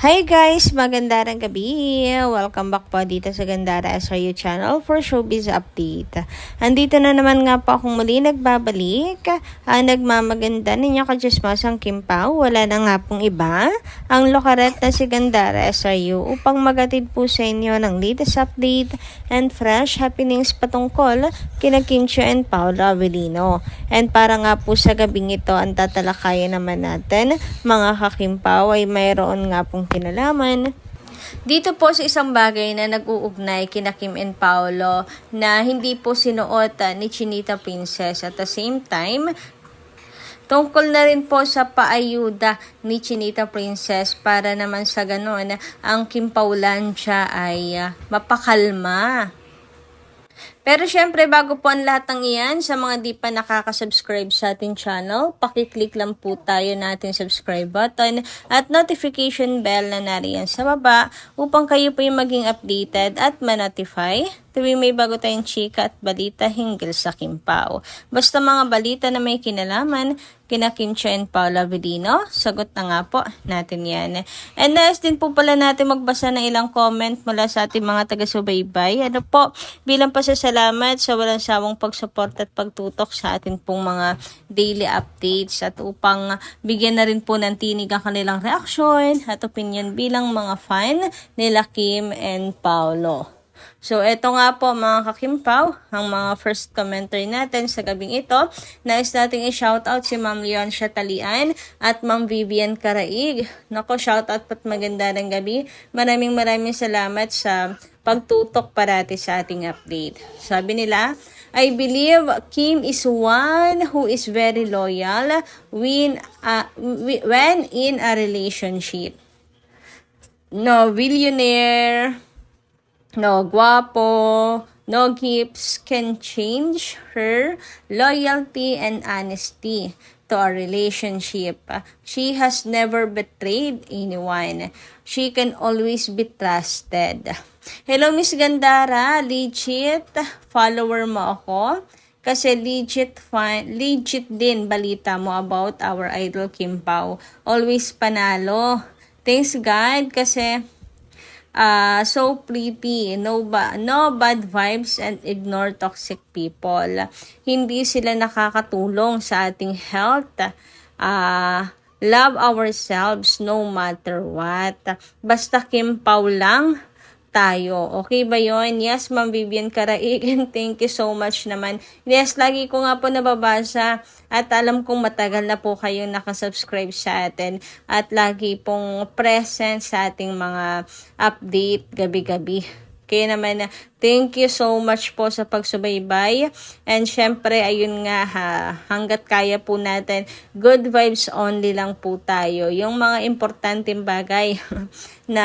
Hi guys! Magandang gabi! Welcome back po dito sa Gandara SRU channel for showbiz update. Andito na naman nga po akong muli nagbabalik. Nagmamaganda ninyo kajusmasang Kim Pao. Wala na nga pong iba. Ang lokaret na si Gandara SRU upang magatid po sa inyo ng latest update and fresh happenings patungkol kina Kim Chiu and Paolo Avellino. And para nga po sa gabing ito, ang tatalakayan naman natin mga ka-Kim Pao ay mayroon nga pong kinalaman dito po sa isang bagay na nag-uugnay kina Kim and Paolo na hindi po sinuot ni Chinita Princess. At the same time, tungkol na rin po sa paayuda ni Chinita Princess para naman sa ganon ang Kim Paulansya ay mapakalma. Pero syempre, bago po ang lahat ng iyan, sa mga di pa nakaka-subscribe sa ating channel, pakiclick lang po tayo na ating subscribe button at notification bell na nariyan sa baba upang kayo po yung maging updated at ma-notify tuwing may bago tayong chika at balita hinggil sa Kim Pao. Basta mga balita na may kinalaman kina Kim Chiu and Paolo Avellino, sagot na nga po natin yan. And nais din po pala natin magbasa ng ilang comment mula sa ating mga taga-subaybay. Ano po, bilang pasasalamat sa walang sawang pag-support at pagtutok sa atin pong mga daily updates at upang bigyan na rin po ng tinig ang kanilang reaksyon at opinion bilang mga fan nila Kim and Paolo. So, eto nga po mga ka-Kim Pao, ang mga first commenter natin sa gabing ito. Nais nating i-shoutout si Ma'am Leoncia Talian at Ma'am Vivian Caraig. Nako, shoutout pat maganda ng gabi. Maraming salamat sa pagtutok parati sa ating update. Sabi nila, I believe Kim is one who is very loyal when in a relationship. No billionaire, no guapo, no gifts can change her loyalty and honesty to a relationship. She has never betrayed anyone. She can always be trusted. Hello Miss Gandara, legit follower mo ako? Kasi legit din balita mo about our idol Kim Pao. Always panalo. Thanks God kasi so pretty, no bad vibes and ignore toxic people. Hindi sila nakakatulong sa ating health. Love ourselves no matter what. Basta Kim Pao lang tayo. Okay ba yon? Yes, Ma'am Vivian Caraig, and thank you so much naman. Yes, lagi ko nga po nababasa at alam kong matagal na po kayong nakasubscribe sa atin at lagi pong present sa ating mga update gabi-gabi. Kaya naman, thank you so much po sa pagsubaybay. And syempre, ayun nga hanggat kaya po natin, good vibes only lang po tayo. Yung mga importanteng bagay na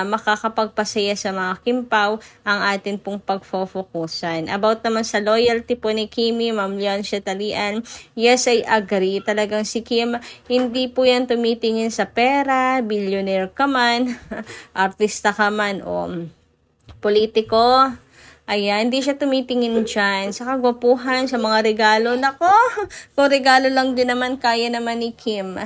makakapagpasaya sa mga Kim Pao, ang atin pong pagfofokusan. About naman sa loyalty po ni Kimi, Ma'am Leoncia Talian, yes, I agree. Talagang si Kim, hindi po yan tumitingin sa pera, billionaire ka man, artista ka man, o politiko. Ayan, hindi siya tumitingin dyan. Sa kagwapuhan, sa mga regalo. Nako, kung regalo lang din naman, kaya naman ni Kim.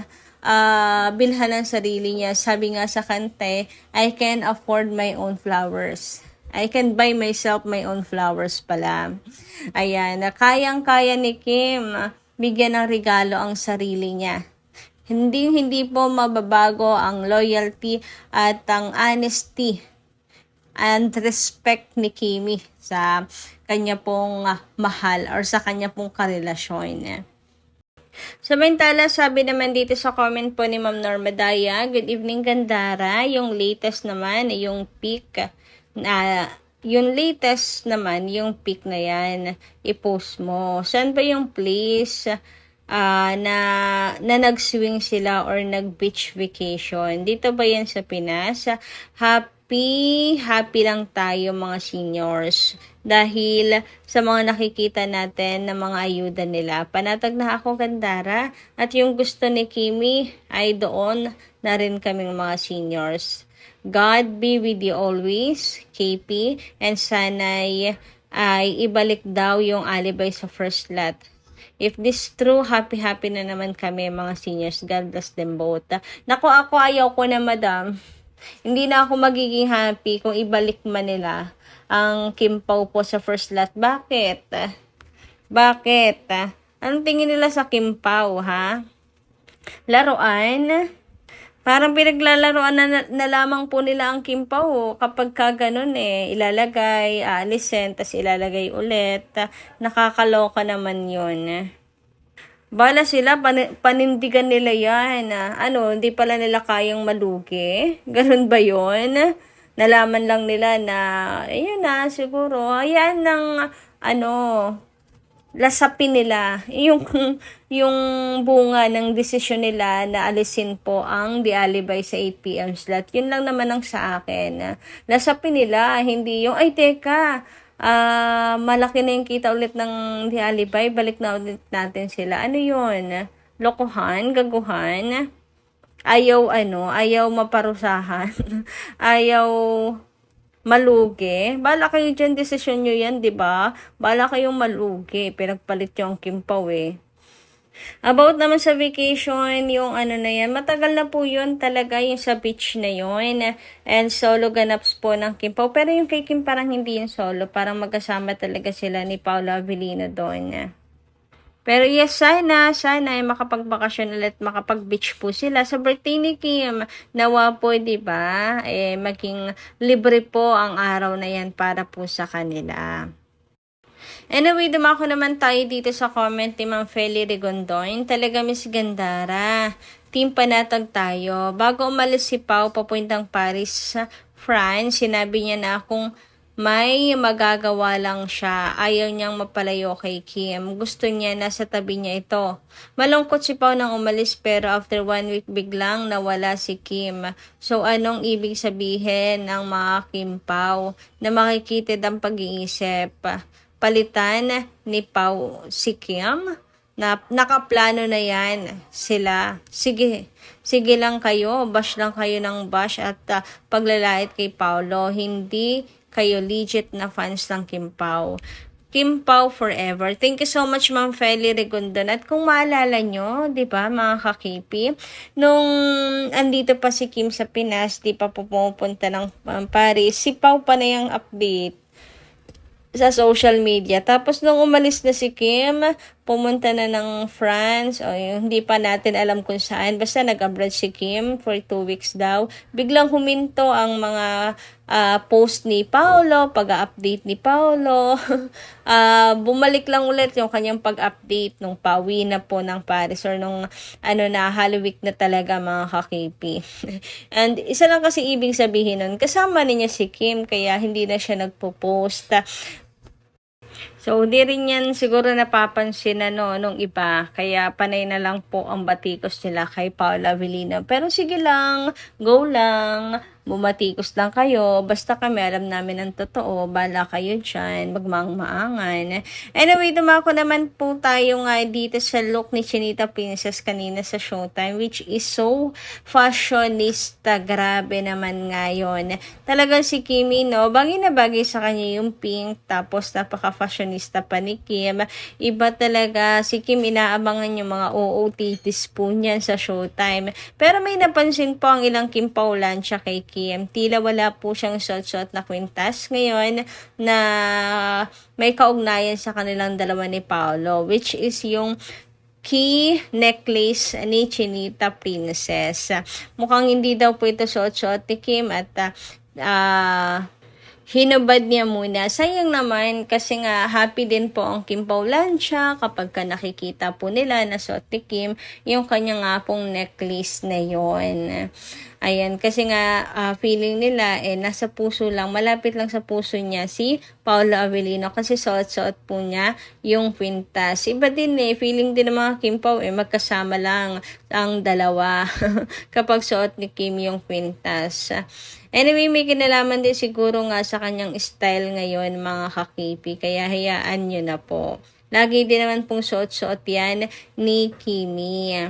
Bilhan ang sarili niya. Sabi nga sa kante, I can afford my own flowers. I can buy myself my own flowers pala. Ayan, kayang-kaya ni Kim bigyan ng regalo ang sarili niya. Hindi po mababago ang loyalty at ang honesty and respect ni Kimi sa kanya pong mahal or sa kanya pong karelasyon. Samantala, sabi naman dito sa comment po ni Ma'am Norma Daya, good evening Gandara, yung latest naman, yung pic na yan, i-post mo. Saan ba yung place na nag-swing sila or nag-beach vacation? Dito ba yan sa Pinas? Happy lang tayo mga seniors dahil sa mga nakikita natin na mga ayuda nila. Panatag na ako Gandara at yung gusto ni Kimi ay doon na rin kaming mga seniors. God be with you always, KP, and sana'y ay ibalik daw yung alibay sa first lot. If this true, happy na naman kami mga seniors. God bless them both. Naku, ako ayaw ko na madam. Hindi na ako magiging happy kung ibalik man nila ang Kim Pao po sa first lot. Bakit? Bakit? Anong tingin nila sa Kim Pao, ha? Laruan? Parang pinaglalaroan na lamang po nila ang Kim Pao kapag ka ganun ilalagay, aalisin, tas ilalagay ulit. Nakakaloka naman yun. Bala sila, panindigan nila yan. Hindi pala nila kayang malugi. Ganun ba yun? Nalaman lang nila na, ayun na, siguro, ayan ng, lasapin nila yung bunga ng desisyon nila na alisin po ang The Alibay sa 8 p.m. slot. Yun lang naman ang sa akin. Lasapin nila, hindi yung, ay teka, malaki na yung kita ulit ng The Alibay, balik na ulit natin sila. Ano yun? Lokohan? Gaguhan? Ayaw maparusahan. Ayaw malugi. Bala kayo dyan, desisyon nyo yan, di ba? Bala kayong malugi. Pinagpalit yung Kim Pao About naman sa vacation, yung na yan, matagal na po yun talaga yung sa beach na yun. And solo ganaps po ng Kim Pao. Pero yung kay Kim parang hindi yung solo. Parang magkasama talaga sila ni Paolo Avellino doon. Pero yes, sana ay makapagbakasyon ulit, makapag-beach po sila sa birthday ni Kim. Nawa po, di ba? Maging libre po ang araw na yan para po sa kanila. Anyway, dumako naman tayo dito sa comment ni Ma'am Feli Rigondoin. Talaga, Miss Gandara, team panatag tayo. Bago umalis si Pao papuntang Paris, France, sinabi niya na kung may magagawa lang siya. Ayaw niyang mapalayo kay Kim. Gusto niya nasa tabi niya ito. Malungkot si Pao nang umalis pero after 1 week biglang nawala si Kim. So anong ibig sabihin ng mga Kim Pao na makikitid ang pag-iisip? Palitan ni Pao si Kim? Nakaplano na yan sila. Sige lang kayo. Bash lang kayo ng bash at paglalait kay Paolo. Hindi kayo legit na fans ng Kim Pao. Kim Pao forever. Thank you so much, Ma'am Feli Regundon. At kung maalala nyo, di ba, mga kakipi, nung andito pa si Kim sa Pinas, di pa pupunta ng Paris, si Pao pa na yung update sa social media. Tapos nung umalis na si Kim, pumunta na ng France, hindi pa natin alam kung saan. Basta nag-abroad si Kim for 2 weeks daw. Biglang huminto ang mga post ni Paolo, pag-update ni Paolo. Bumalik lang ulit yung kanyang pag-update nung pauwi na po ng Paris or nung Holy Week na talaga, mga kakipi. And isa lang kasi ibig sabihin nun, kasama niya si Kim kaya hindi na siya nagpo-post. So, di rin yan siguro napapansin nung iba. Kaya panay na lang po ang batikos nila kay Paolo Avellino. Pero sige lang, go lang. Bumatikos lang kayo. Basta kami alam namin ang totoo. Bala kayo dyan. Magmang-maangan. Anyway, dumako naman po tayo nga dito sa look ni Chinita Princess kanina sa Showtime. Which is so fashionista. Grabe naman ngayon. Talagang si Kimi, no? Bagay na bagay sa kanya yung pink. Tapos napaka-fashionista pa ni Kim. Iba talaga. Si Kim inaabangan yung mga OOTDs po niyan sa Showtime. Pero may napansin po ang ilang Kim Pao lansya kay Kim. Tila wala po siyang suot-suot na kwintas ngayon na may kaugnayan sa kanilang dalawa ni Paolo, which is yung key necklace ni Chinita Princess. Mukhang hindi daw po ito suot-suot ni Kim at hinubad niya muna. Sayang naman kasi nga happy din po ang Kim Pao lansya kapag ka nakikita po nila na suot ni Kim yung kanya nga pong necklace na yon. Ayan, kasi nga feeling nila nasa puso lang, malapit lang sa puso niya si Paolo Avellino kasi suot-suot po niya yung kwintas. Iba din feeling din ng mga Kim Pao magkasama lang ang dalawa kapag suot ni Kim yung kwintas. Anyway, may kinalaman din siguro nga sa kanyang style ngayon, mga kakipi, kaya hayaan nyo na po. Lagi din naman pong suot-suot yan ni Kimi.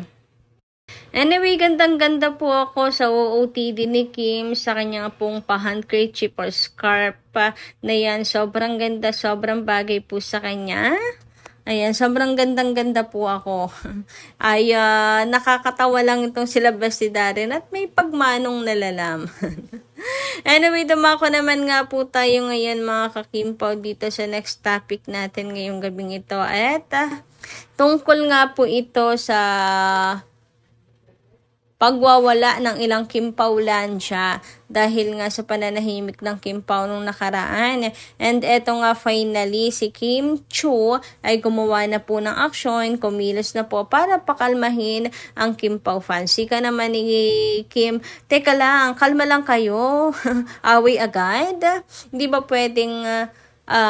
Anyway, gandang-ganda po ako sa OOTD ni Kim sa kanya pong pa-handkerchief or scarf na yan. Sobrang ganda, sobrang bagay po sa kanya. Ayan, sobrang gandang-ganda po ako. Ay, nakakatawa lang itong sila Bestie Darren at may pagmanong nalalaman. Anyway, dumako naman nga po tayo ngayon mga kakimpaw dito sa next topic natin ngayong gabing ito. At tungkol nga po ito sa pagwawala ng ilang kimpawlansya dahil nga sa pananahimik ng Kimpaw nung nakaraan. And eto nga finally, si Kim Chiu ay gumawa na po ng aksyon, kumilos na po para pakalmahin ang Kimpaw fans. Sika naman ni Kim, teka lang, kalma lang kayo, away agad. Hindi ba pwedeng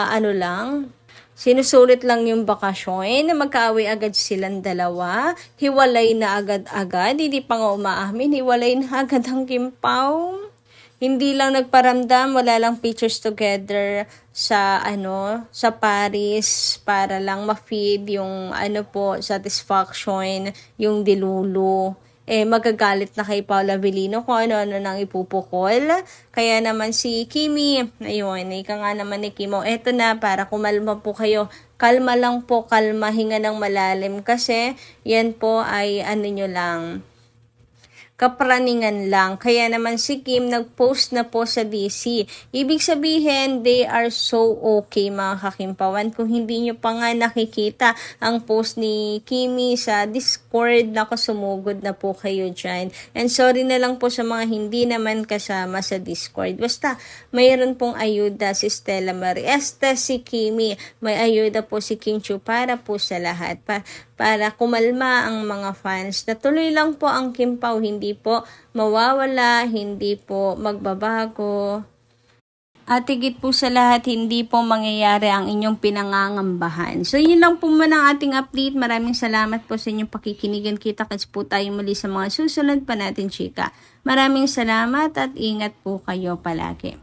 ano lang, sinusulit lang yung bakasyon na magkaaway agad silang dalawa. Hiwalay na agad-agad. Hindi pa nga umaamin. Hiwalay na agad ang Kimpaw. Hindi lang nagparamdam. Wala lang pictures together sa sa Paris para lang ma-feed yung satisfaction, yung dilulu. Magagalit na kay Paula Avellino kung ano-ano nang ipupukol. Kaya naman si Kimi, ayun, ika nga naman ni Kimo, eto na, para kumalma po kayo. Kalma lang po, kalma, hinga ng malalim. Kasi, yan po ay nyo lang, kapraningan lang. Kaya naman si Kim nag-post na po sa DC. Ibig sabihin, they are so okay mga kakimpawan. Kung hindi nyo pa nga nakikita ang post ni Kimi sa Discord, naku, sumugod na po kayo dyan. And sorry na lang po sa mga hindi naman kasama sa Discord. Basta, mayroon pong ayuda si Stella Marie. Si Kimi, may ayuda po si Kim Chiu para po sa lahat. Para kumalma ang mga fans. Natuloy lang po ang Kimpaw, hindi po mawawala, hindi po magbabago. At higit po sa lahat, hindi po mangyayari ang inyong pinangangambahan. So, yun lang po muna ang ating update. Maraming salamat po sa inyong pakikinigan. Kita-kits po tayo muli sa mga susunod pa natin, chika. Maraming salamat at ingat po kayo palagi.